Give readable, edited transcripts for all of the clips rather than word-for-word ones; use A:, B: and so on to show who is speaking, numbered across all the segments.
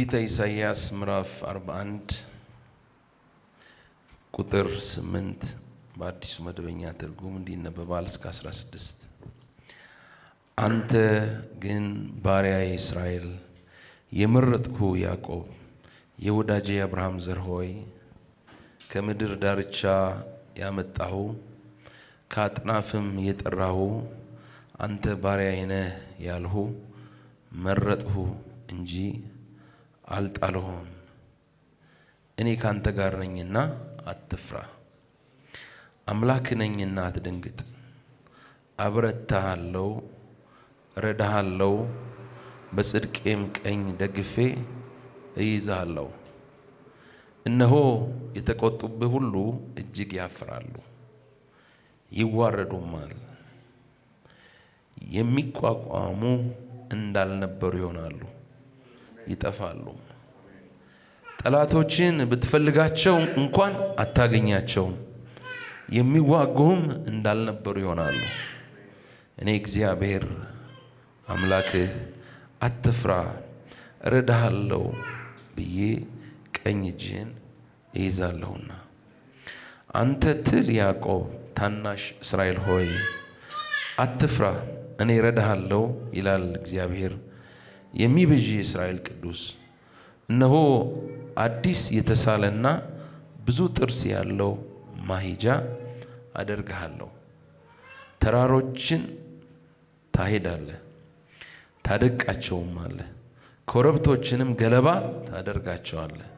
A: ትንቢተ ኢሳይያስ ምዕራፍ 41 ቁጥር 8 በአዲሱ መደበኛ ትርጉም እንዲነበባል እስከ 16። አንተ ግን ባሪያዬ እስራኤል፣ የመረጥሁ ያዕቆብ፣ የወዳጄ አብርሃም ዘር ሆይ፣ ከምድር ዳርቻ ያመጣሁ ከአጥናፍም የጠራሁ አንተ ባሪያዬ ነህ ያልሁ መረጥሁ እንጂ አልጣልሁም። እኔ ካንተ ጋር ነኝና አትፍራ፣ አምላክ ነኝና አትደንግጥ። አበረታሃለሁ፣ እረዳሃለሁ፣ በጽድቄም ቀኝ ደግፌ እይዝሃለሁ። እነሆ የተቆጡብህ ሁሉ እጅግ ያፍራሉ፣ ይዋረዱማል፣ የሚቋቋሙ እንዳልነበሩ ይሆናሉ፣ ይጠፋሉ። ጠላቶችን ብትፈልጋቸው እንኳን አታገኛቸውም፣ የሚዋጉህም እንዳልነበሩ ይሆናሉ። እኔ እግዚአብሔር አምላክህ አትፍራ፣ እረዳሃለሁ ብዬ ቀኝ እጅህን እይዛለሁና። አንተ ትል ያዕቆብ፣ ታናሽ እስራኤል ሆይ አትፍራ፣ እኔ እረዳሃለሁ ይላል እግዚአብሔር የሚቤዥ የእስራኤል ቅዱስ። እነሆ አዲስ የተሳለና ብዙ ጥርስ ያለው ማሂጃ አደርግሃለሁ። ተራሮችን ታሄዳለህ፣ ታደቅቃቸውማለህ፣ ኮረብቶችንም ገለባ ታደርጋቸዋለህ።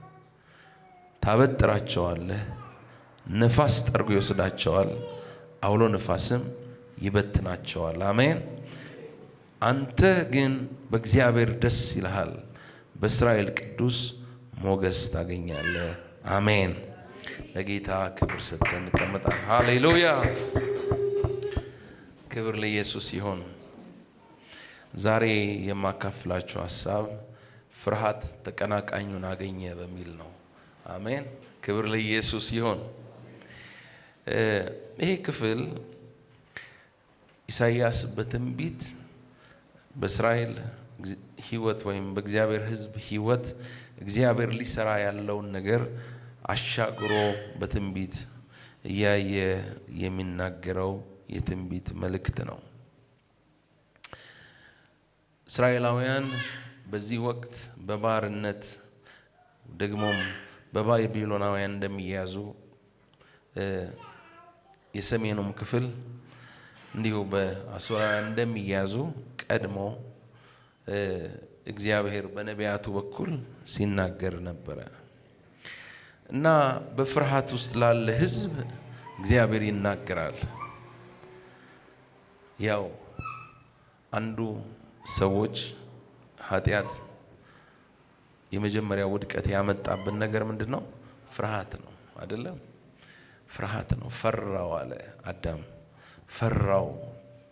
A: ታበጥራቸዋለህ፣ ነፋስ ጠርጎ ይወስዳቸዋል፣ አውሎ ነፋስም ይበትናቸዋል። አሜን። አንተ ግን በእግዚአብሔር ደስ ይልሃል፣ በእስራኤል ቅዱስ ሞገስ ታገኛለህ። አሜን። ለጌታ ክብር ሰጥተን እንቀመጣለን። ሃሌሉያ፣ ክብር ለኢየሱስ ይሁን። ዛሬ የማካፍላችሁ ሐሳብ ፍርሃት ተቀናቃኙን አገኘ በሚል ነው። አሜን፣ ክብር ለኢየሱስ ይሁን። ይሄ ክፍል ኢሳይያስ በትንቢት በእስራኤል ሕይወት ወይም በእግዚአብሔር ሕዝብ ሕይወት እግዚአብሔር ሊሰራ ያለውን ነገር አሻግሮ በትንቢት እያየ የሚናገረው የትንቢት መልእክት ነው። እስራኤላውያን በዚህ ወቅት በባርነት ደግሞም በባቢሎናውያን እንደሚያዙ የሰሜኑም ክፍል እንዲሁ በአሦራውያን እንደሚያዙ ቀድሞ እግዚአብሔር በነቢያቱ በኩል ሲናገር ነበረ እና በፍርሃት ውስጥ ላለ ሕዝብ እግዚአብሔር ይናገራል። ያው አንዱ ሰዎች ኃጢአት የመጀመሪያ ውድቀት ያመጣብን ነገር ምንድን ነው? ፍርሃት ነው አይደለም? ፍርሃት ነው። ፈራው አለ አዳም፣ ፈራው፣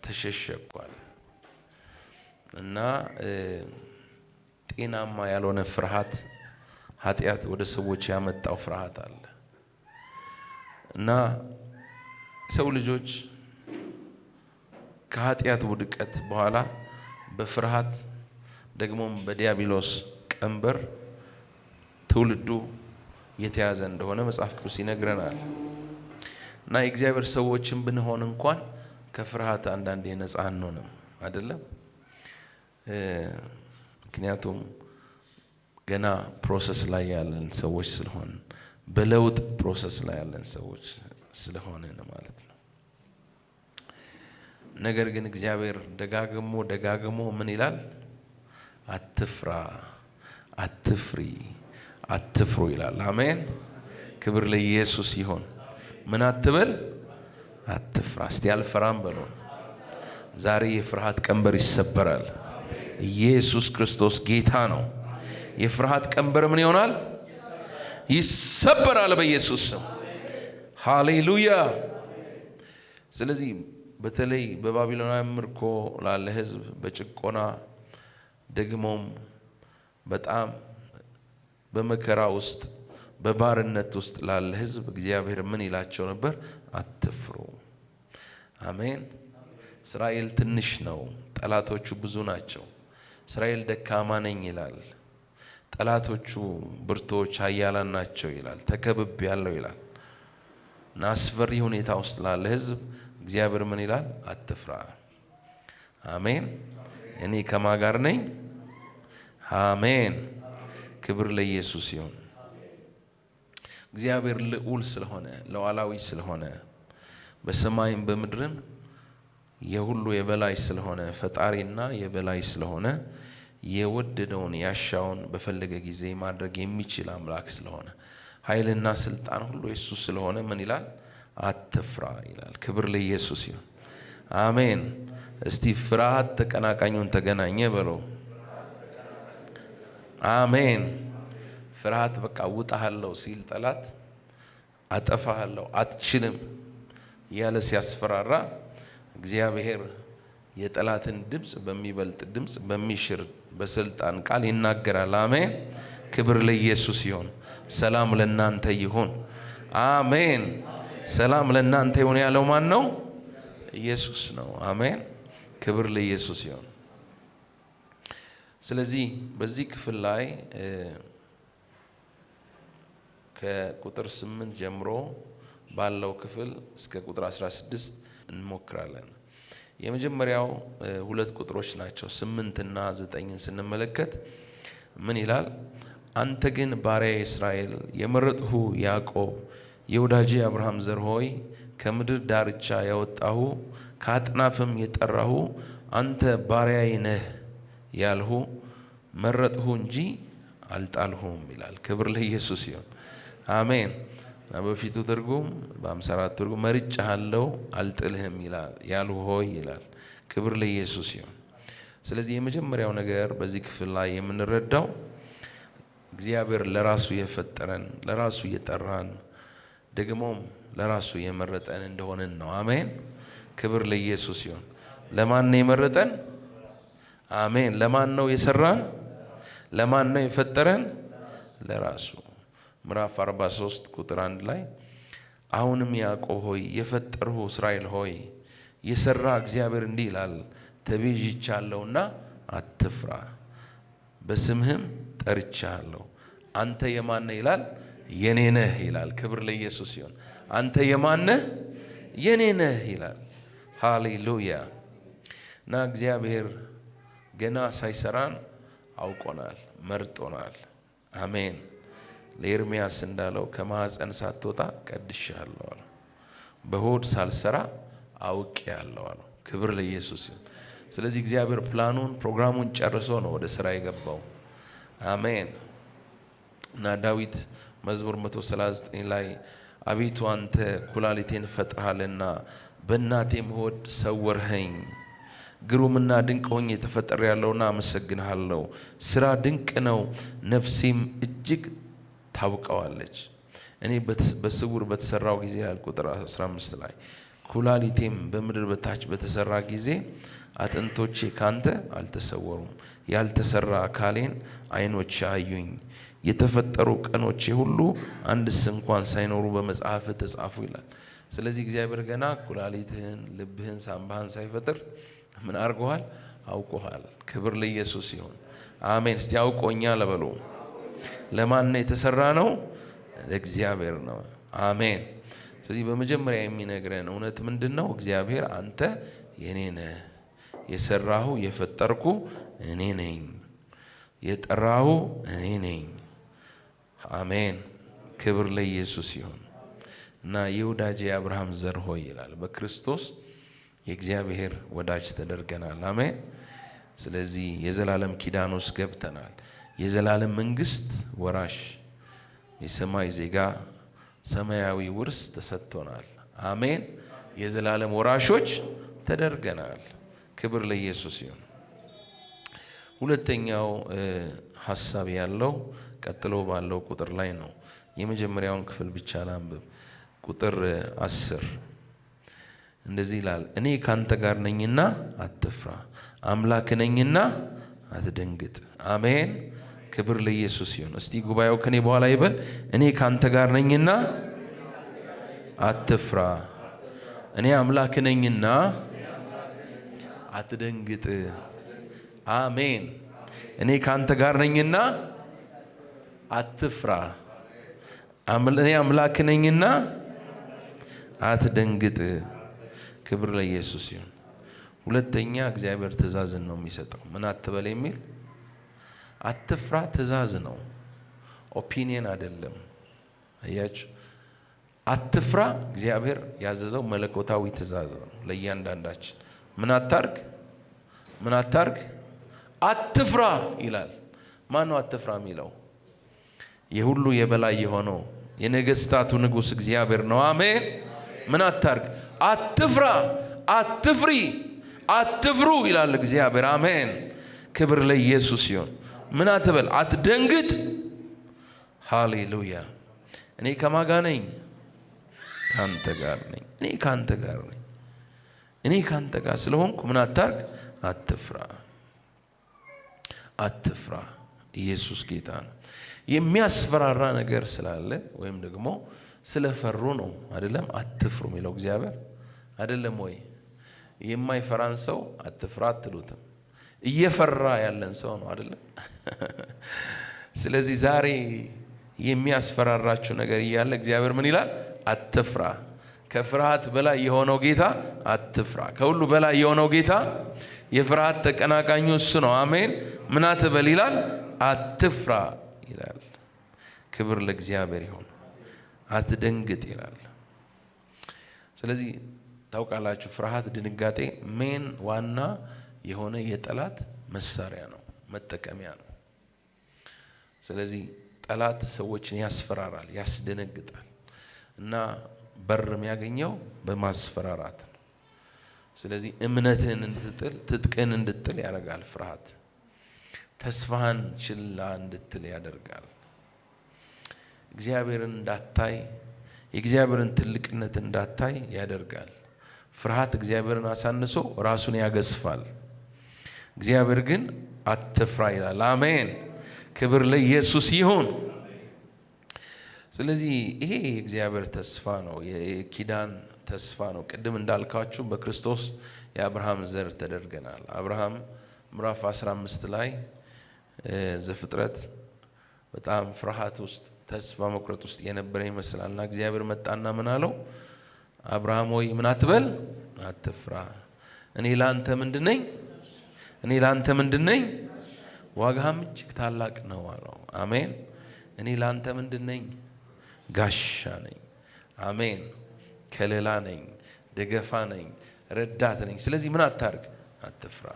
A: ተሸሸኳል። እና ጤናማ ያልሆነ ፍርሃት ኃጢአት ወደ ሰዎች ያመጣው ፍርሃት አለ እና ሰው ልጆች ከኃጢአት ውድቀት በኋላ በፍርሃት ደግሞም በዲያብሎስ ቀንበር ትውልዱ የተያዘ እንደሆነ መጽሐፍ ቅዱስ ይነግረናል። እና የእግዚአብሔር ሰዎችን ብንሆን እንኳን ከፍርሃት አንዳንዴ ነፃ አንሆንም አይደለም? ምክንያቱም ገና ፕሮሰስ ላይ ያለን ሰዎች ስለሆን፣ በለውጥ ፕሮሰስ ላይ ያለን ሰዎች ስለሆነ ማለት ነው። ነገር ግን እግዚአብሔር ደጋግሞ ምን ይላል? አትፍራ፣ አትፍሪ፣ አትፍሩ ይላል። አሜን፣ ክብር ለኢየሱስ ይሁን። ምን አትበል? አትፍራ። እስቲ አልፈራም በሉ። ዛሬ የፍርሃት ቀንበር ይሰበራል። ኢየሱስ ክርስቶስ ጌታ ነው። የፍርሃት ቀንበር ምን ይሆናል? ይሰበራል በኢየሱስ ስም። ሃሌሉያ። ስለዚህ በተለይ በባቢሎናውያን ምርኮ ላለ ሕዝብ በጭቆና ደግሞም በጣም በመከራ ውስጥ በባርነት ውስጥ ላለ ሕዝብ እግዚአብሔር ምን ይላቸው ነበር? አትፍሩ። አሜን። እስራኤል ትንሽ ነው፣ ጠላቶቹ ብዙ ናቸው። እስራኤል ደካማ ነኝ ይላል። ጠላቶቹ ብርቶች ኃያላን ናቸው ይላል። ተከብብ ያለው ይላል። እና አስፈሪ ሁኔታ ውስጥ ላለ ህዝብ እግዚአብሔር ምን ይላል? አትፍራ። አሜን። እኔ ከማን ጋር ነኝ? አሜን። ክብር ለኢየሱስ ይሁን። እግዚአብሔር ልዑል ስለሆነ ሉዓላዊ ስለሆነ በሰማይም በምድርም የሁሉ የበላይ ስለሆነ ፈጣሪና የበላይ ስለሆነ የወደደውን ያሻውን በፈለገ ጊዜ ማድረግ የሚችል አምላክ ስለሆነ ኃይልና ስልጣን ሁሉ የሱ ስለሆነ ምን ይላል? አትፍራ ይላል። ክብር ለኢየሱስ ይሁን። አሜን። እስቲ ፍርሃት ተቀናቃኙን ተገናኘ በለው። አሜን። ፍርሃት በቃ ውጣሃለሁ ሲል ጠላት አጠፋሃለሁ አትችልም ያለ ሲያስፈራራ እግዚአብሔር የጠላትን ድምጽ በሚበልጥ ድምጽ በሚሽር በስልጣን ቃል ይናገራል። አሜን። ክብር ለኢየሱስ ይሁን። ሰላም ለእናንተ ይሁን። አሜን። ሰላም ለእናንተ ይሁን ያለው ማን ነው? ኢየሱስ ነው። አሜን። ክብር ለኢየሱስ ይሁን። ስለዚህ በዚህ ክፍል ላይ ከቁጥር 8 ጀምሮ ባለው ክፍል እስከ ቁጥር 16 እንሞክራለን። የመጀመሪያው ሁለት ቁጥሮች ናቸው። 8 እና 9ን ስንመለከት ምን ይላል? አንተ ግን ባሪያዬ እስራኤል፣ የመረጥሁ ያዕቆብ፣ የወዳጄ አብርሃም ዘር ሆይ፣ ከምድር ዳርቻ ያወጣሁ ከአጥናፍም የጠራሁ አንተ ባሪያዬ ነህ ያልሁ መረጥሁ እንጂ አልጣልሁም ይላል። ክብር ለኢየሱስ ይሁን። አሜን። በፊቱ ትርጉም በ54 ትርጉም መርጬሃለሁ አልጥልህም ይላል ያልሁ ሆይ ይላል። ክብር ለኢየሱስ ይሁን። ስለዚህ የመጀመሪያው ነገር በዚህ ክፍል ላይ የምንረዳው እግዚአብሔር ለራሱ የፈጠረን ለራሱ የጠራን ደግሞም ለራሱ የመረጠን እንደሆነን ነው። አሜን። ክብር ለኢየሱስ ይሁን። ለማን ነው የመረጠን? አሜን። ለማን ነው የሰራን? ለማን ነው የፈጠረን? ለራሱ። ምዕራፍ 43 ቁጥር 1 ላይ አሁንም ያዕቆብ ሆይ የፈጠርሁ እስራኤል ሆይ የሰራ እግዚአብሔር እንዲህ ይላል ተቤዥቻለሁና አትፍራ፣ በስምህም ጠርቻለሁ። አንተ የማን ነህ ይላል? የኔ ነህ ይላል። ክብር ለኢየሱስ ይሁን። አንተ የማን ነህ? የኔ ነህ ይላል። ሃሌሉያ። እና እግዚአብሔር ገና ሳይሰራን አውቆናል፣ መርጦናል። አሜን። ለኤርምያስ እንዳለው ከማህፀን ሳትወጣ ቀድሼሃለሁ አለ። በሆድ ሳልሰራ አውቄሃለሁ አለ። ክብር ለኢየሱስ ይሁን። ስለዚህ እግዚአብሔር ፕላኑን ፕሮግራሙን ጨርሶ ነው ወደ ስራ የገባው። አሜን። እና ዳዊት መዝሙር 139 ላይ አቤቱ አንተ ኩላሊቴን ፈጥረሃልና በእናቴም ሆድ ሰወርኸኝ፣ ግሩምና ድንቅ ሆኜ ተፈጥሬያለሁና አመሰግንሃለሁ። ስራ ድንቅ ነው፣ ነፍሴም እጅግ ታውቀዋለች። እኔ በስውር በተሰራው ጊዜ ያል ቁጥር 15 ላይ ኩላሊቴም በምድር በታች በተሰራ ጊዜ አጥንቶቼ ካንተ አልተሰወሩም። ያልተሰራ አካሌን ዓይኖቼ አዩኝ። የተፈጠሩ ቀኖቼ ሁሉ አንድስ እንኳን ሳይኖሩ በመጽሐፍ ተጻፉ ይላል። ስለዚህ እግዚአብሔር ገና ኩላሊትህን፣ ልብህን፣ ሳምባህን ሳይፈጥር ምን አድርጎሃል? አውቆሃል። ክብር ለኢየሱስ ይሁን። አሜን። እስቲ አውቆኛል ለበሉ። ለማን ነው የተሰራ ነው? ለእግዚአብሔር ነው። አሜን። ስለዚህ በመጀመሪያ የሚነግረን እውነት ምንድነው? እግዚአብሔር አንተ የኔ ነህ፣ የሰራሁ የፈጠርኩ እኔ ነኝ፣ የጠራሁ እኔ ነኝ። አሜን። ክብር ለኢየሱስ ይሁን። እና የወዳጄ የአብርሃም ዘር ሆይ ይላል። በክርስቶስ የእግዚአብሔር ወዳጅ ተደርገናል። አሜን። ስለዚህ የዘላለም ኪዳን ውስጥ ገብተናል። የዘላለም መንግስት ወራሽ፣ የሰማይ ዜጋ፣ ሰማያዊ ውርስ ተሰጥቶናል። አሜን። የዘላለም ወራሾች ተደርገናል። ክብር ለኢየሱስ ይሁን። ሁለተኛው ሐሳብ ያለው ቀጥሎ ባለው ቁጥር ላይ ነው። የመጀመሪያውን ክፍል ብቻ ላንብብ። ቁጥር 10 እንደዚህ ይላል፣ እኔ ካንተ ጋር ነኝና አትፍራ፣ አምላክ ነኝና አትደንግጥ። አሜን። ክብር ለኢየሱስ ይሁን። እስቲ ጉባኤው ከኔ በኋላ ይበል፣ እኔ ካንተ ጋር ነኝና አትፍራ፣ እኔ አምላክ ነኝና አትደንግጥ። አሜን። እኔ ካንተ ጋር ነኝና አትፍራ እኔ አምላክ ነኝና አትደንግጥ። ክብር ለኢየሱስ ይሁን። ሁለተኛ እግዚአብሔር ትእዛዝን ነው የሚሰጠው። ምን አትበል የሚል አትፍራ ትእዛዝ ነው፣ ኦፒኒየን አይደለም። አያችሁ፣ አትፍራ እግዚአብሔር ያዘዘው መለኮታዊ ትእዛዝ ነው ለእያንዳንዳችን። ምን አታርግ አትፍራ ይላል። ማን ነው አትፍራ የሚለው? የሁሉ የበላይ የሆነው የነገስታቱ ንጉስ እግዚአብሔር ነው። አሜን። ምን አታርግ? አትፍራ፣ አትፍሪ፣ አትፍሩ ይላል እግዚአብሔር። አሜን። ክብር ለኢየሱስ ይሁን። ምን አትበል? አትደንግጥ። ሃሌሉያ። እኔ ከማን ጋር ነኝ? ካንተ ጋር ነኝ። እኔ ካንተ ጋር ነኝ። እኔ ካንተ ጋር ስለሆንኩ ምን አታርግ? አትፍራ፣ አትፍራ። ኢየሱስ ጌታ ነው። የሚያስፈራራ ነገር ስላለ ወይም ደግሞ ስለፈሩ ነው አይደለም አትፍሩ የሚለው እግዚአብሔር አይደለም ወይ? የማይፈራን ሰው አትፍራ አትሉትም። እየፈራ ያለን ሰው ነው አይደለም? ስለዚህ ዛሬ የሚያስፈራራችሁ ነገር እያለ እግዚአብሔር ምን ይላል? አትፍራ። ከፍርሃት በላይ የሆነው ጌታ አትፍራ። ከሁሉ በላይ የሆነው ጌታ የፍርሃት ተቀናቃኙ እሱ ነው። አሜን። ምን አትበል ይላል? አትፍራ ይላል። ክብር ለእግዚአብሔር ይሁን። አትደንግጥ ይላል። ስለዚህ ታውቃላችሁ ፍርሃት፣ ድንጋጤ ሜን ዋና የሆነ የጠላት መሳሪያ ነው፣ መጠቀሚያ ነው። ስለዚህ ጠላት ሰዎችን ያስፈራራል፣ ያስደነግጣል እና በር የሚያገኘው በማስፈራራት ነው። ስለዚህ እምነትህን እንድትጥል፣ ትጥቅህን እንድትጥል ያደርጋል ፍርሃት። ተስፋህን ችላ እንድትል ያደርጋል። እግዚአብሔርን እንዳታይ፣ የእግዚአብሔርን ትልቅነት እንዳታይ ያደርጋል። ፍርሃት እግዚአብሔርን አሳንሶ ራሱን ያገዝፋል። እግዚአብሔር ግን አትፍራ ይላል። አሜን። ክብር ለኢየሱስ ይሁን። ስለዚህ ይሄ የእግዚአብሔር ተስፋ ነው፣ የኪዳን ተስፋ ነው። ቅድም እንዳልካችሁ በክርስቶስ የአብርሃም ዘር ተደርገናል። አብርሃም ምዕራፍ 15 ላይ ዘፍጥረት በጣም ፍርሃት ውስጥ፣ ተስፋ መቁረጥ ውስጥ የነበረ ይመስላልና እግዚአብሔር መጣና ምን አለው? አብርሃም ሆይ ምን አትበል? አትፍራ። እኔ ላንተ ምንድነኝ? እኔ ላንተ ምንድነኝ? ዋጋህም እጅግ ታላቅ ነው አለው። አሜን። እኔ ላንተ ምንድነኝ? ጋሻ ነኝ። አሜን። ከለላ ነኝ፣ ደገፋ ነኝ፣ ረዳት ነኝ። ስለዚህ ምን አታርግ? አትፍራ።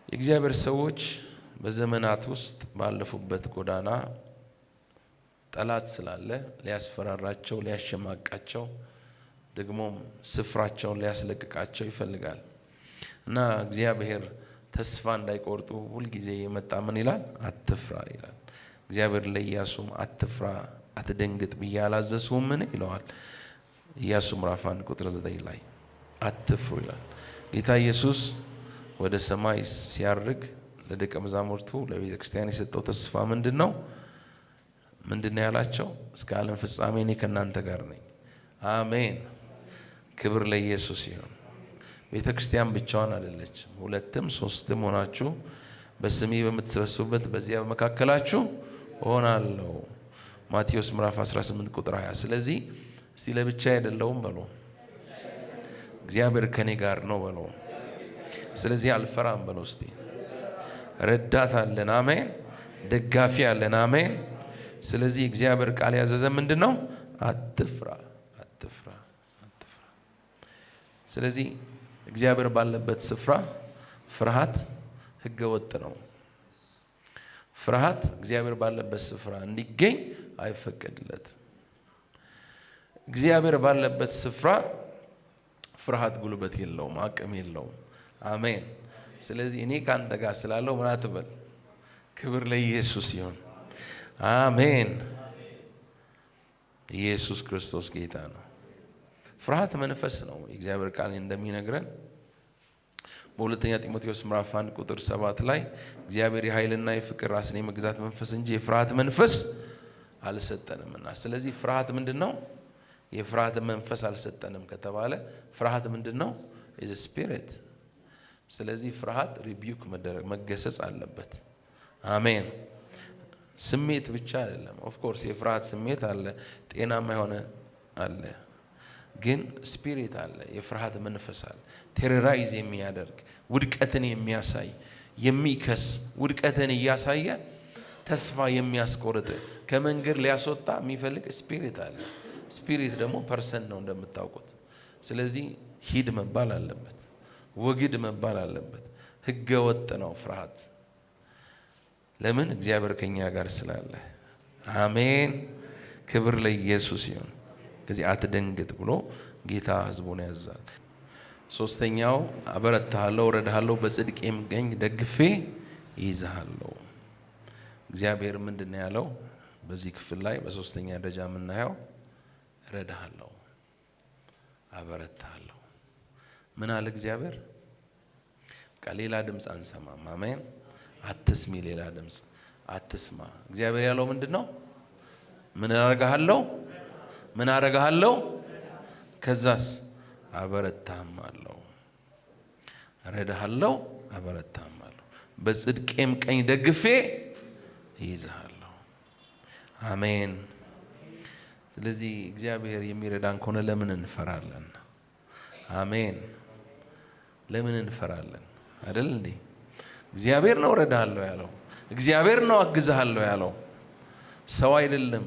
A: የእግዚአብሔር ሰዎች በዘመናት ውስጥ ባለፉበት ጎዳና ጠላት ስላለ ሊያስፈራራቸው፣ ሊያሸማቃቸው፣ ደግሞም ስፍራቸውን ሊያስለቅቃቸው ይፈልጋል እና እግዚአብሔር ተስፋ እንዳይቆርጡ ሁልጊዜ የመጣ ምን ይላል? አትፍራ ይላል። እግዚአብሔር ለኢያሱም አትፍራ፣ አትደንግጥ ብዬ አላዘዝሁም ምን ይለዋል? ኢያሱ ምዕራፍ 1 ቁጥር 9 ላይ አትፍሩ ይላል። ጌታ ኢየሱስ ወደ ሰማይ ሲያርግ ለደቀ መዛሙርቱ ለቤተ ክርስቲያን የሰጠው ተስፋ ምንድነው? ምንድነው ያላቸው? እስከ ዓለም ፍጻሜ እኔ ከእናንተ ጋር ነኝ። አሜን። ክብር ለኢየሱስ ይሁን። ቤተ ክርስቲያን ብቻዋን አይደለችም። 2ም 3ም ሆናችሁ በስሜ በምትሰበሰቡበት በዚያ በመካከላችሁ እሆናለሁ። ማቴዎስ ምዕራፍ 18 ቁጥር 20። ስለዚህ እስቲ ለብቻ አይደለሁም በሉ፣ እግዚአብሔር ከኔ ጋር ነው በሉ። ስለዚህ አልፈራም በሉ። እስቲ ረዳት አለን። አሜን። ደጋፊ አለን። አሜን። ስለዚህ እግዚአብሔር ቃል ያዘዘ ምንድነው? አትፍራ፣ አትፍራ፣ አትፍራ። ስለዚህ እግዚአብሔር ባለበት ስፍራ ፍርሃት ሕገ ወጥ ነው። ፍርሃት እግዚአብሔር ባለበት ስፍራ እንዲገኝ አይፈቀድለትም። እግዚአብሔር ባለበት ስፍራ ፍርሃት ጉልበት የለውም፣ አቅም የለውም። አሜን። ስለዚህ እኔ ካንተ ጋር ስላለው ምን አትበል። ክብር ለኢየሱስ ይሁን። አሜን። ኢየሱስ ክርስቶስ ጌታ ነው። ፍርሃት መንፈስ ነው። የእግዚአብሔር ቃል እንደሚነግረን በሁለተኛ ጢሞቴዎስ ምዕራፍ 1 ቁጥር 7 ላይ እግዚአብሔር የኃይልና የፍቅር ራስን የመግዛት መንፈስ እንጂ የፍርሃት መንፈስ አልሰጠንምና። ስለዚህ ፍርሃት ምንድነው? የፍርሃት መንፈስ አልሰጠንም ከተባለ ፍርሃት ምንድነው? ኢዝ ስፒሪት። ስለዚህ ፍርሃት ሪቢዩክ መደረግ፣ መገሰጽ አለበት። አሜን። ስሜት ብቻ አይደለም። ኦፍ ኮርስ የፍርሃት ስሜት አለ፣ ጤናማ የሆነ አለ። ግን ስፒሪት አለ፣ የፍርሃት መንፈስ አለ። ቴሮራይዝ የሚያደርግ ውድቀትን የሚያሳይ የሚከስ ውድቀትን እያሳየ ተስፋ የሚያስቆርጥ ከመንገድ ሊያስወጣ የሚፈልግ ስፒሪት አለ። ስፒሪት ደግሞ ፐርሰን ነው እንደምታውቁት። ስለዚህ ሂድ መባል አለበት፣ ወግድ መባል አለበት። ህገ ወጥ ነው ፍርሃት። ለምን? እግዚአብሔር ከኛ ጋር ስላለ። አሜን። ክብር ለኢየሱስ ይሁን። ከዚህ አትደንግጥ ብሎ ጌታ ህዝቡን ያዛል። ሶስተኛው አበረታሃለሁ፣ እረዳሃለሁ፣ በጽድቄም ቀኝ ደግፌ ይይዝሃለሁ። እግዚአብሔር ምንድን ነው ያለው በዚህ ክፍል ላይ? በሶስተኛ ደረጃ የምናየው እረዳሃለሁ፣ አበረታሃለሁ። ምን አለ እግዚአብሔር? ሌላ ድምፅ አንሰማም። አሜን። አትስሚ፣ ሌላ ድምፅ አትስማ። እግዚአብሔር ያለው ምንድን ነው? ምን አረጋሃለሁ፣ ምን አረጋሃለሁ፣ ከዛስ አበረታሃለሁ፣ እረዳሃለሁ፣ አበረታሃለሁ፣ በጽድቄም ቀኝ ደግፌ ይይዝሃለሁ። አሜን። ስለዚህ እግዚአብሔር የሚረዳን ከሆነ ለምን እንፈራለን? አሜን። ለምን እንፈራለን? አይደል እንዴ? እግዚአብሔር ነው እረዳሃለሁ ያለው፣ እግዚአብሔር ነው አግዝሃለሁ ያለው፣ ሰው አይደለም።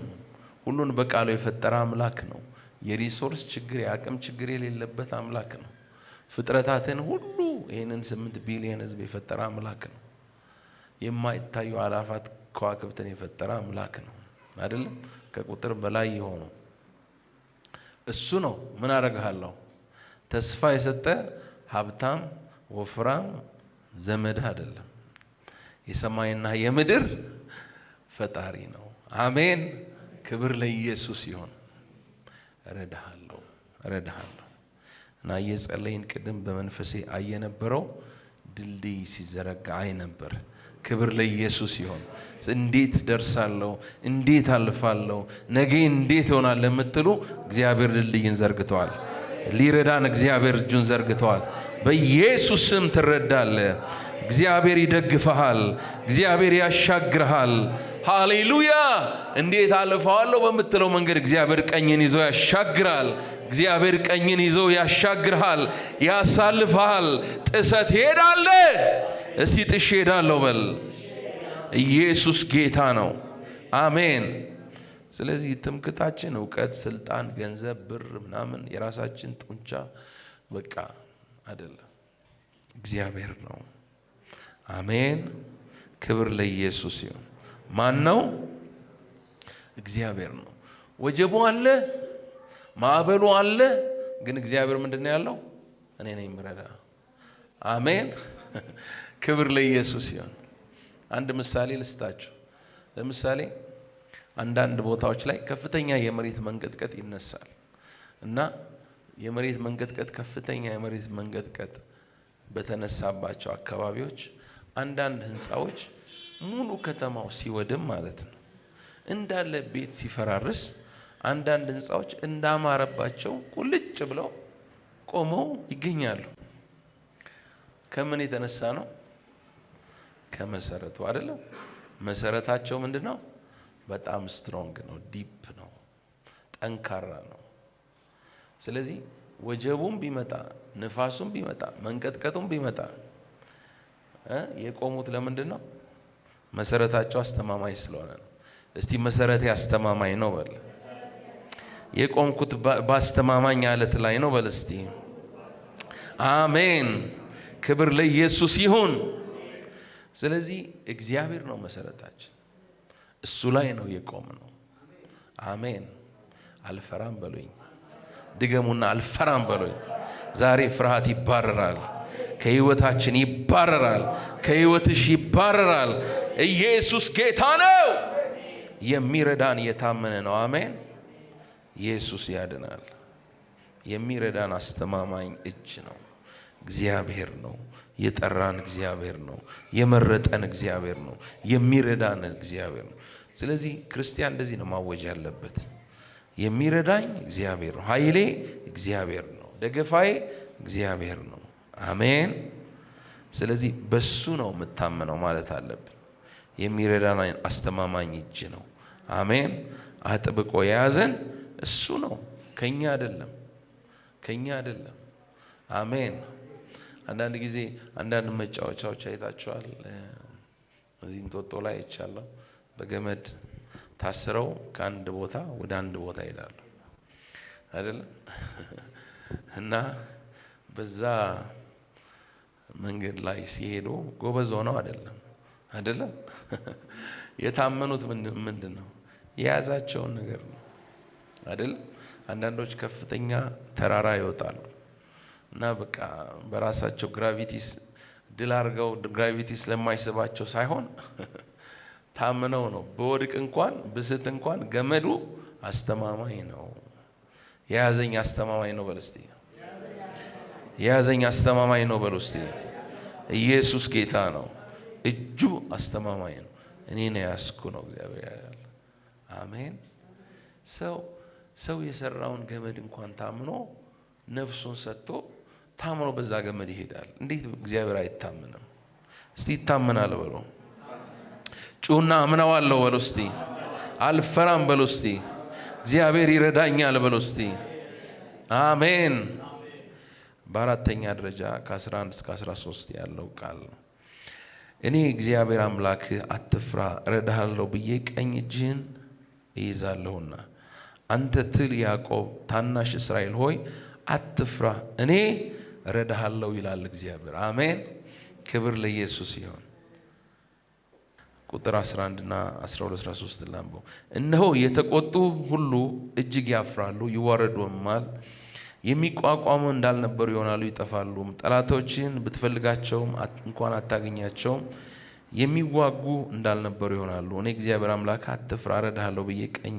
A: ሁሉን በቃሉ የፈጠረ አምላክ ነው። የሪሶርስ ችግር የአቅም ችግር የሌለበት አምላክ ነው። ፍጥረታትን ሁሉ ይህንን 8 ቢሊዮን ህዝብ የፈጠረ አምላክ ነው። የማይታዩ አላፋት ከዋክብትን የፈጠረ አምላክ ነው። አይደለም? ከቁጥር በላይ የሆኑ እሱ ነው። ምን አረጋለሁ? ተስፋ የሰጠ ሀብታም ወፍራም ዘመድ አይደለም። የሰማይና የምድር ፈጣሪ ነው። አሜን። ክብር ለኢየሱስ ይሁን። እረዳሃለሁ፣ እረዳሃለሁ። እና እየጸለይን ቅድም በመንፈሴ አየነበረው ድልድይ ሲዘረጋ አይ ነበር። ክብር ለኢየሱስ ይሁን። እንዴት ደርሳለሁ፣ እንዴት አልፋለሁ፣ ነገ እንዴት ይሆናል ለምትሉ እግዚአብሔር ድልድይን ዘርግተዋል። ሊረዳን እግዚአብሔር እጁን ዘርግተዋል። በኢየሱስ ስም ትረዳለህ። እግዚአብሔር ይደግፈሃል። እግዚአብሔር ያሻግርሃል። ሃሌሉያ። እንዴት አልፈዋለሁ በምትለው መንገድ እግዚአብሔር ቀኝን ይዞ ያሻግራል። እግዚአብሔር ቀኝን ይዞ ያሻግርሃል፣ ያሳልፍሃል። ጥሰት ሄዳለህ። እስቲ ጥሽ ሄዳለሁ በል። ኢየሱስ ጌታ ነው። አሜን። ስለዚህ ትምክታችን እውቀት፣ ስልጣን፣ ገንዘብ፣ ብር ምናምን የራሳችን ጡንቻ በቃ አይደለም፣ እግዚአብሔር ነው። አሜን። ክብር ለኢየሱስ ይሁን። ማን ነው? እግዚአብሔር ነው። ወጀቡ አለ፣ ማዕበሉ አለ፣ ግን እግዚአብሔር ምንድን ነው ያለው? እኔ ነኝ የምረዳ። አሜን። ክብር ለኢየሱስ ይሁን። አንድ ምሳሌ ልስጣችሁ። ለምሳሌ አንዳንድ ቦታዎች ላይ ከፍተኛ የመሬት መንቀጥቀጥ ይነሳል እና የመሬት መንቀጥቀጥ ከፍተኛ የመሬት መንቀጥቀጥ በተነሳባቸው አካባቢዎች አንዳንድ ህንፃዎች ሙሉ ከተማው ሲወድም ማለት ነው እንዳለ ቤት ሲፈራርስ አንዳንድ ህንፃዎች እንዳማረባቸው ቁልጭ ብለው ቆመው ይገኛሉ። ከምን የተነሳ ነው? ከመሰረቱ አይደለም። መሰረታቸው ምንድነው? በጣም ስትሮንግ ነው፣ ዲፕ ነው፣ ጠንካራ ነው። ስለዚህ ወጀቡም ቢመጣ ንፋሱም ቢመጣ መንቀጥቀጡም ቢመጣ የቆሙት ለምንድን ነው? መሰረታቸው አስተማማኝ ስለሆነ ነው። እስቲ መሰረቴ አስተማማኝ ነው በል። የቆምኩት በአስተማማኝ አለት ላይ ነው በል እስቲ። አሜን። ክብር ለኢየሱስ ይሁን። ስለዚህ እግዚአብሔር ነው መሰረታችን፣ እሱ ላይ ነው የቆምነው። አሜን። አልፈራም በሉኝ። ድገሙና አልፈራም በሉኝ። ዛሬ ፍርሃት ይባረራል፣ ከህይወታችን ይባረራል፣ ከህይወትሽ ይባረራል። ኢየሱስ ጌታ ነው። የሚረዳን የታመነ ነው። አሜን። ኢየሱስ ያድናል። የሚረዳን አስተማማኝ እጅ ነው። እግዚአብሔር ነው የጠራን፣ እግዚአብሔር ነው የመረጠን፣ እግዚአብሔር ነው የሚረዳን፣ እግዚአብሔር ነው። ስለዚህ ክርስቲያን እንደዚህ ነው ማወጅ ያለበት። የሚረዳኝ እግዚአብሔር ነው፣ ኃይሌ እግዚአብሔር ነው፣ ደገፋዬ እግዚአብሔር ነው። አሜን። ስለዚህ በሱ ነው የምታመነው ማለት አለብን። የሚረዳን አስተማማኝ እጅ ነው። አሜን። አጥብቆ የያዘን እሱ ነው፣ ከኛ አይደለም። አሜን። አንዳንድ ጊዜ አንዳንድ መጫወቻዎች አይታችኋል። እዚህ እንጦጦ ላይ አይቻለሁ። በገመድ ታስረው ከአንድ ቦታ ወደ አንድ ቦታ ይሄዳሉ አይደለም? እና በዛ መንገድ ላይ ሲሄዱ ጎበዝ ሆነው አይደለም የታመኑት ምንድን ነው? የያዛቸውን ነገር ነው አይደለም? አንዳንዶች ከፍተኛ ተራራ ይወጣሉ እና በቃ በራሳቸው ግራቪቲስ ድል አድርገው ግራቪቲ ስለማይስባቸው ሳይሆን ታምነው ነው። በወድቅ እንኳን ብስት እንኳን ገመዱ አስተማማኝ ነው። የያዘኝ አስተማማኝ ነው በል እስቲ። የያዘኝ አስተማማኝ ነው በል እስቲ። ኢየሱስ ጌታ ነው። እጁ አስተማማኝ ነው። እኔ ነው ያስኩ ነው እግዚአብሔር ያያል። አሜን። ሰው የሰራውን ገመድ እንኳን ታምኖ ነፍሱን ሰጥቶ ታምኖ በዛ ገመድ ይሄዳል። እንዴት እግዚአብሔር አይታመንም? እስቲ ይታመናል በሉ። ጩና አምነዋለሁ በሉ እስቲ። አልፈራም በሉ እስቲ። እግዚአብሔር ይረዳኛል በሉ እስቲ። አሜን። በአራተኛ ደረጃ ከ11 እስከ 13 ያለው ቃል ነው። እኔ እግዚአብሔር አምላክ አትፍራ እረዳሃለሁ ብዬ ቀኝ እጅህን እይዛለሁና አንተ ትል ያዕቆብ ታናሽ እስራኤል ሆይ አትፍራ እኔ እረዳሃለሁ ይላል እግዚአብሔር። አሜን። ክብር ለኢየሱስ ይሁን። ቁጥር 11 እና 12 13 ላምበው። እነሆ የተቆጡ ሁሉ እጅግ ያፍራሉ ይዋረዱማል፣ የሚቋቋሙ እንዳልነበሩ ይሆናሉ ይጠፋሉ። ጠላቶችን ብትፈልጋቸውም እንኳን አታገኛቸውም፣ የሚዋጉ እንዳልነበሩ ይሆናሉ። እኔ እግዚአብሔር አምላክ አትፍራ እረዳሃለሁ ብዬ ቀኝ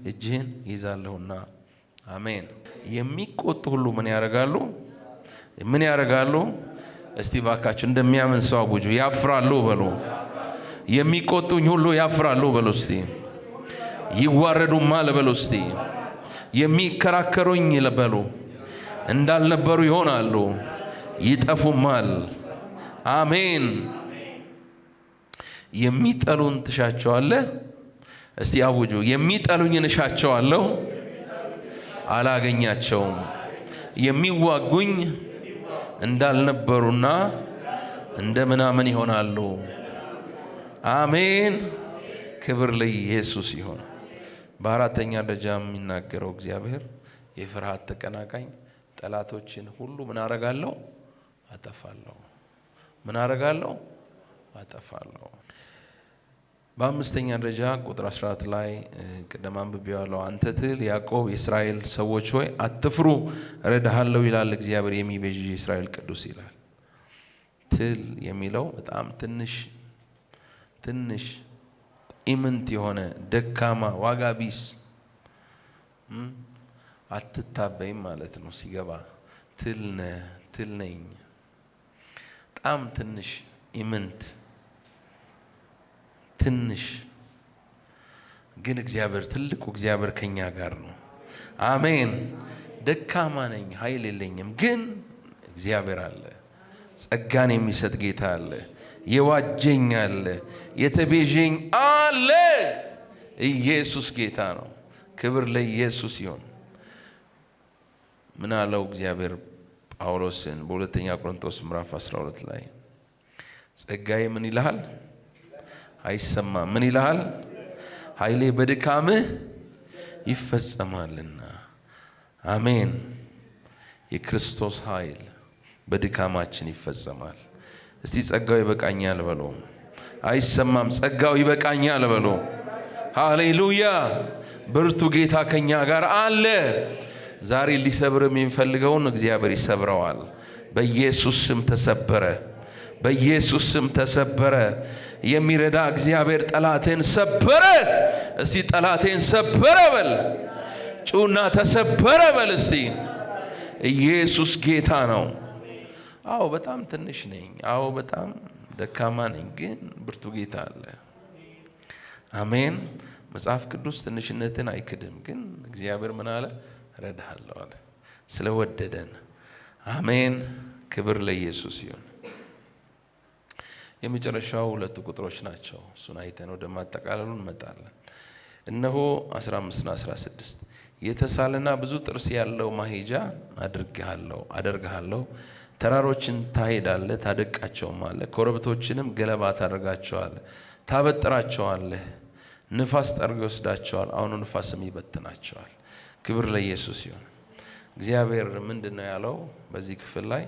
A: እጅህን ይዛለሁና። አሜን። የሚቆጡ ሁሉ ምን ያደርጋሉ? እስቲ ባካችሁ እንደሚያምን ሰው አውጁ። ያፍራሉ በሉ። የሚቆጡኝ ሁሉ ያፍራሉ በሉ እስቲ። ይዋረዱማል በሉ እስቲ። የሚከራከሩኝ በሉ እንዳልነበሩ ይሆናሉ ይጠፉማል። አሜን። የሚጠሉን ትሻቸዋለህ። እስቲ አውጁ። የሚጠሉኝን እሻቸዋለሁ አላገኛቸውም፣ የሚዋጉኝ እንዳልነበሩና እንደ ምናምን ይሆናሉ። አሜን። ክብር ለኢየሱስ ይሁን። በአራተኛ ደረጃ የሚናገረው እግዚአብሔር የፍርሃት ተቀናቃኝ ጠላቶችን ሁሉ ምን አረጋለሁ? አጠፋለሁ። በአምስተኛ ደረጃ ቁጥር 14 ላይ ቅድም አንብቤዋለሁ። አንተ ትል ያዕቆብ የእስራኤል ሰዎች ሆይ አትፍሩ እረዳሃለሁ ይላል እግዚአብሔር የሚቤዥ የእስራኤል ቅዱስ ይላል። ትል የሚለው በጣም ትንሽ ኢምንት የሆነ ደካማ ዋጋ ቢስ አትታበይም ማለት ነው። ሲገባ ትል ነኝ በጣም ትንሽ ኢምንት ግን እግዚአብሔር ትልቁ እግዚአብሔር ከኛ ጋር ነው። አሜን። ደካማ ነኝ ኃይል የለኝም፣ ግን እግዚአብሔር አለ። ጸጋን የሚሰጥ ጌታ አለ። የዋጀኝ አለ። የተቤዠኝ አለ። ኢየሱስ ጌታ ነው። ክብር ለኢየሱስ ይሁን። ምን አለው እግዚአብሔር ጳውሎስን በሁለተኛ ቆሮንቶስ ምዕራፍ 12 ላይ ጸጋዬ ምን ይልሃል? አይሰማም። ምን ይልሃል? ኃይሌ በድካምህ ይፈጸማልና። አሜን። የክርስቶስ ኃይል በድካማችን ይፈጸማል። እስቲ ጸጋው ይበቃኛል በሎ። አይሰማም። ጸጋው ይበቃኛል በሎ። ሃሌሉያ። ብርቱ ጌታ ከኛ ጋር አለ። ዛሬ ሊሰብር የሚፈልገውን እግዚአብሔር ይሰብረዋል። በኢየሱስ ስም ተሰበረ። በኢየሱስ ስም ተሰበረ። የሚረዳ እግዚአብሔር ጠላቴን ሰበረ። እስቲ ጠላቴን ሰበረ በል። ጩና ተሰበረ በል እስቲ። ኢየሱስ ጌታ ነው። አዎ በጣም ትንሽ ነኝ። አዎ በጣም ደካማ ነኝ፣ ግን ብርቱ ጌታ አለ። አሜን። መጽሐፍ ቅዱስ ትንሽነትን አይክድም፣ ግን እግዚአብሔር ምን አለ? እረዳሃለሁ አለ፣ ስለወደደን። አሜን። ክብር ለኢየሱስ ይሁን። የመጨረሻው ሁለቱ ቁጥሮች ናቸው። እሱን አይተን ወደ ማጠቃለሉ እንመጣለን። እነሆ 15 እና 16 የተሳለና ብዙ ጥርስ ያለው ማሄጃ አደርግሃለሁ። ተራሮችን ታሄዳለህ፣ ታደቃቸውማለህ። ኮረብቶችንም ገለባ ታደርጋቸዋለህ፣ ታበጥራቸዋለህ። ንፋስ ጠርጎ ይወስዳቸዋል፣ አውሎ ንፋስም ይበትናቸዋል። ክብር ለኢየሱስ ይሁን። እግዚአብሔር ምንድነው ያለው በዚህ ክፍል ላይ?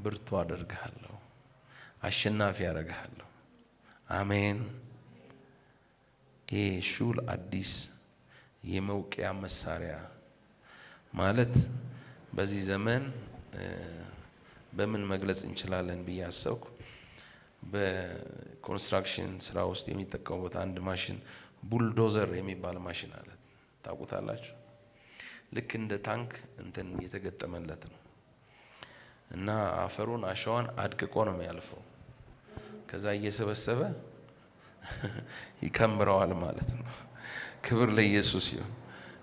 A: ብርቱ አደርግሃለሁ፣ አሸናፊ አደርግሃለሁ። አሜን። ይህ ሹል አዲስ የመውቂያ መሳሪያ ማለት በዚህ ዘመን በምን መግለጽ እንችላለን ብዬ አሰብኩ። በኮንስትራክሽን ስራ ውስጥ የሚጠቀሙበት አንድ ማሽን ቡልዶዘር የሚባል ማሽን አለ። ታውቁታላችሁ? ልክ እንደ ታንክ እንትን የተገጠመለት ነው እና አፈሩን አሸዋን አድቅቆ ነው የሚያልፈው። ከዛ እየሰበሰበ ይከምረዋል ማለት ነው። ክብር ለኢየሱስ ይሁን።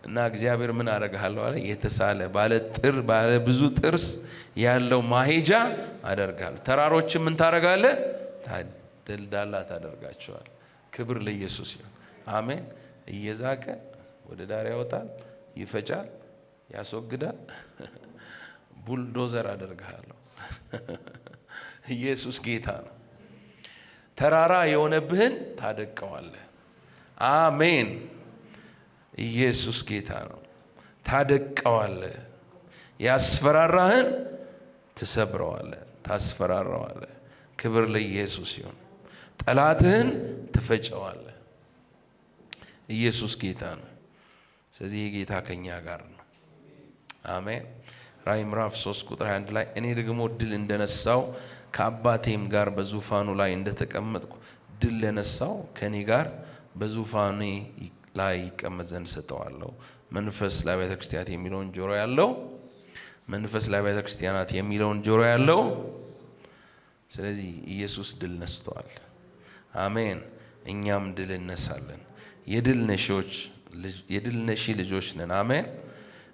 A: እና እግዚአብሔር ምን አደርግሃለሁ አለ? የተሳለ ባለ ብዙ ጥርስ ያለው ማሄጃ አደርግሃለሁ። ተራሮችን ምን ታደርጋለህ? ደልዳላ ታደርጋቸዋል። ክብር ለኢየሱስ ይሁን። አሜን። እየዛቀ ወደ ዳር ያወጣል፣ ይፈጫል፣ ያስወግዳል። ቡልዶዘር አደርግሃለሁ። ኢየሱስ ጌታ ነው። ተራራ የሆነብህን ታደቀዋለህ። አሜን። ኢየሱስ ጌታ ነው። ታደቀዋለህ። ያስፈራራህን ትሰብረዋለህ፣ ታስፈራራዋለህ። ክብር ለኢየሱስ ይሁን። ጠላትህን ትፈጨዋለህ። ኢየሱስ ጌታ ነው። ስለዚህ ጌታ ከኛ ጋር ነው። አሜን። ራዕይ ምዕራፍ 3 ቁጥር 21 ላይ እኔ ደግሞ ድል እንደነሳው ከአባቴም ጋር በዙፋኑ ላይ እንደተቀመጥኩ ድል ለነሳው ከኔ ጋር በዙፋኔ ላይ ይቀመጥ ዘንድ ሰጠዋለሁ። መንፈስ ለአብያተ ክርስቲያናት የሚለውን ጆሮ ያለው መንፈስ ለአብያተ ክርስቲያናት የሚለውን ጆሮ ያለው። ስለዚህ ኢየሱስ ድል ነስቷል። አሜን። እኛም ድል እነሳለን። የድል ነሺ ልጆች ነን። አሜን።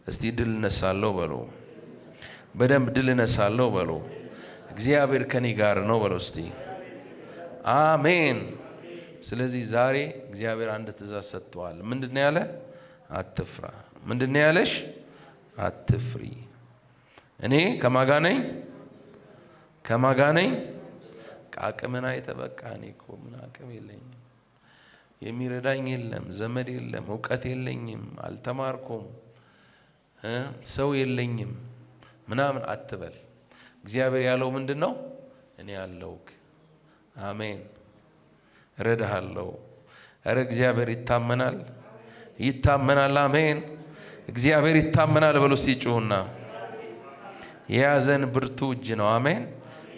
A: እስቲ ድል እነሳለሁ በሉ። በደንብ ድል እነሳለሁ በሉ። እግዚአብሔር ከኔ ጋር ነው በሉ እስቲ። አሜን። ስለዚህ ዛሬ እግዚአብሔር አንድ ትእዛዝ ሰጥቷል። ምንድነው ያለ? አትፍራ። ምንድነው ያለሽ? አትፍሪ። እኔ ከማጋ ነኝ። አቅምን አይተህ በቃ እኔ እኮ ምን አቅም የለኝም፣ የሚረዳኝ የለም፣ ዘመድ የለም፣ እውቀት የለኝም፣ አልተማርኩም፣ ሰው የለኝም ምናምን አትበል። እግዚአብሔር ያለው ምንድነው? እኔ ያለውክ። አሜን። እረዳሃለሁ። እረ እግዚአብሔር ይታመናል። አሜን። እግዚአብሔር ይታመናል በሉ እስቲ ጩሁና። የያዘን ብርቱ እጅ ነው። አሜን።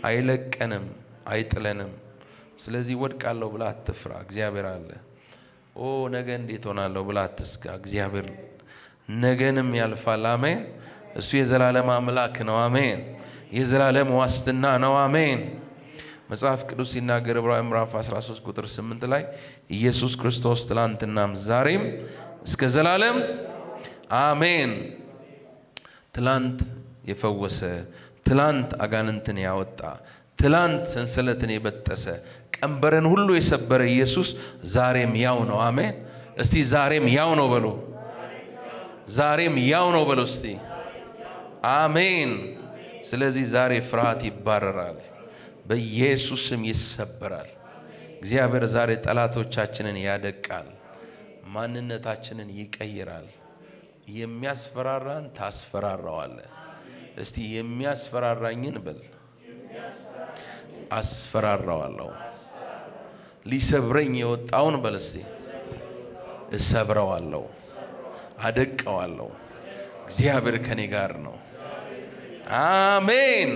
A: አይለቀንም፣ አይጥለንም። ስለዚህ ወድቃለሁ ብላ አትፍራ። እግዚአብሔር አለ። ነገ እንዴት ሆናለሁ ብላ አትስጋ። እግዚአብሔር ነገንም ያልፋል። አሜን። እሱ የዘላለም አምላክ ነው። አሜን። የዘላለም ዋስትና ነው። አሜን። መጽሐፍ ቅዱስ ሲናገር ዕብራውያን ምዕራፍ 13 ቁጥር 8 ላይ ኢየሱስ ክርስቶስ ትላንትናም ዛሬም እስከ ዘላለም አሜን። ትላንት የፈወሰ፣ ትላንት አጋንንትን ያወጣ፣ ትላንት ሰንሰለትን የበጠሰ፣ ቀንበርን ሁሉ የሰበረ ኢየሱስ ዛሬም ያው ነው። አሜን። እስቲ ዛሬም ያው ነው በሉ። ዛሬም ያው ነው በሉ እስቲ። አሜን። ስለዚህ ዛሬ ፍርሃት ይባረራል፣ በኢየሱስ ስም ይሰበራል። እግዚአብሔር ዛሬ ጠላቶቻችንን ያደቃል፣ ማንነታችንን ይቀይራል። የሚያስፈራራን ታስፈራራዋለህ። እስቲ የሚያስፈራራኝን በል አስፈራራዋለሁ። ሊሰብረኝ የወጣውን በል እስቲ እሰብረዋለሁ፣ አደቀዋለሁ። እግዚአብሔር ከኔ ጋር ነው። አሜን።